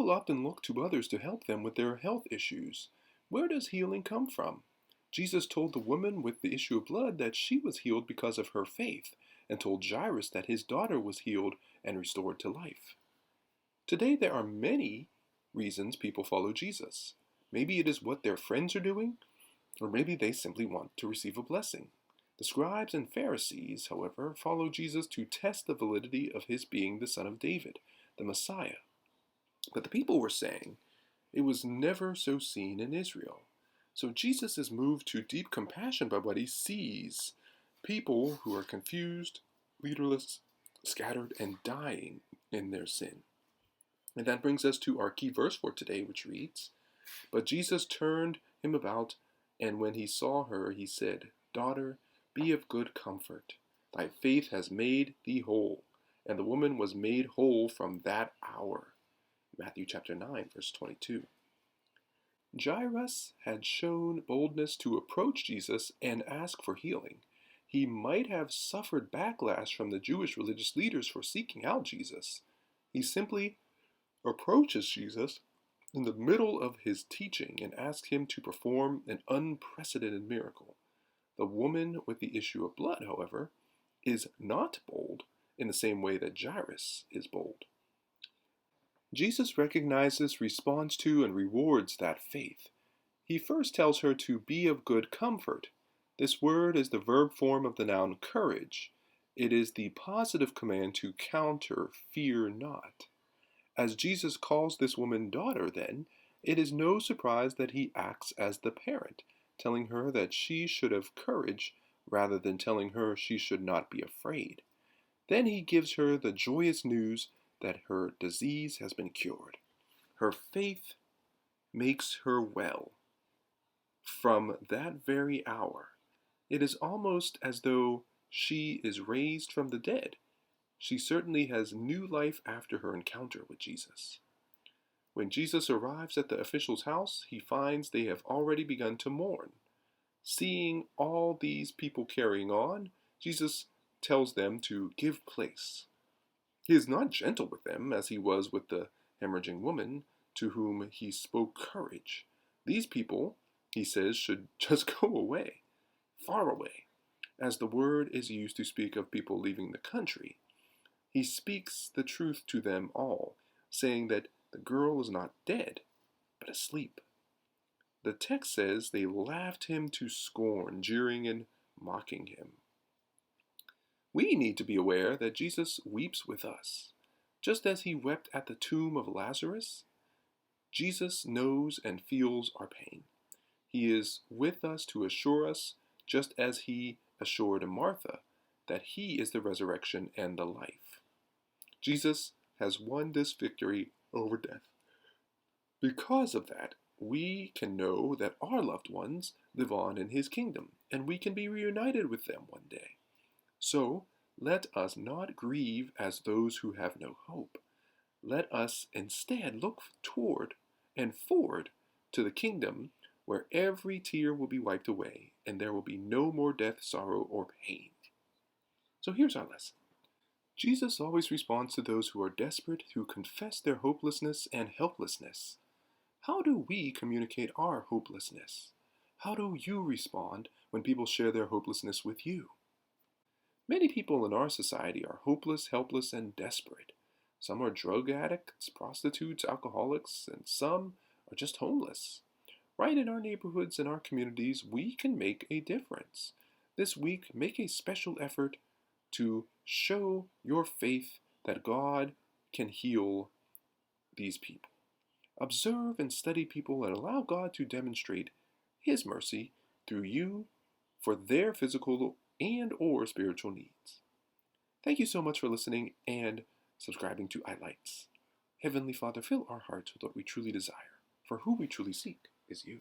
People often look to others to help them with their health issues. Where does healing come from? Jesus told the woman with the issue of blood that she was healed because of her faith, and told Jairus that his daughter was healed and restored to life. Today, there are many reasons people follow Jesus. Maybe it is what their friends are doing, or maybe they simply want to receive a blessing. The scribes and Pharisees, however, followed Jesus to test the validity of his being the Son of David, the Messiah. But the people were saying, it was never so seen in Israel. So Jesus is moved to deep compassion by what he sees. People who are confused, leaderless, scattered, and dying in their sin. And that brings us to our key verse for today, which reads, But Jesus turned him about, and when he saw her, he said, Daughter, be of good comfort. Thy faith has made thee whole. And the woman was made whole from that hour. Matthew chapter 9, verse 22. Jairus had shown boldness to approach Jesus and ask for healing. He might have suffered backlash from the Jewish religious leaders for seeking out Jesus. He simply approaches Jesus in the middle of his teaching and asks him to perform an unprecedented miracle. The woman with the issue of blood, however, is not bold in the same way that Jairus is bold. Jesus recognizes, responds to, and rewards that faith. He first tells her to be of good comfort. This word is the verb form of the noun courage. It is the positive command to counter fear not. As Jesus calls this woman daughter, then, it is no surprise that he acts as the parent, telling her that she should have courage rather than telling her she should not be afraid. Then he gives her the joyous news that her disease has been cured. Her faith makes her well. From that very hour, it is almost as though she is raised from the dead. She certainly has new life after her encounter with Jesus. When Jesus arrives at the official's house, he finds they have already begun to mourn. Seeing all these people carrying on, Jesus tells them to give place. He is not gentle with them as he was with the hemorrhaging woman to whom he spoke courage. These people, he says, should just go away, far away, as the word is used to speak of people leaving the country. He speaks the truth to them all, saying that the girl is not dead, but asleep. The text says they laughed him to scorn, jeering and mocking him. We need to be aware that Jesus weeps with us. Just as he wept at the tomb of Lazarus, Jesus knows and feels our pain. He is with us to assure us, just as he assured Martha, that he is the resurrection and the life. Jesus has won this victory over death. Because of that, we can know that our loved ones live on in his kingdom, and we can be reunited with them one day. So, let us not grieve as those who have no hope. Let us instead look toward and forward to the kingdom where every tear will be wiped away and there will be no more death, sorrow, or pain. So here's our lesson. Jesus always responds to those who are desperate, who confess their hopelessness and helplessness. How do we communicate our hopelessness? How do you respond when people share their hopelessness with you? Many people in our society are hopeless, helpless, and desperate. Some are drug addicts, prostitutes, alcoholics, and some are just homeless. Right in our neighborhoods and our communities, we can make a difference. This week, make a special effort to show your faith that God can heal these people. Observe and study people and allow God to demonstrate his mercy through you for their physical and or spiritual needs. Thank you so much for listening and subscribing to iLights. Heavenly Father, fill our hearts with what we truly desire, for who we truly seek is you.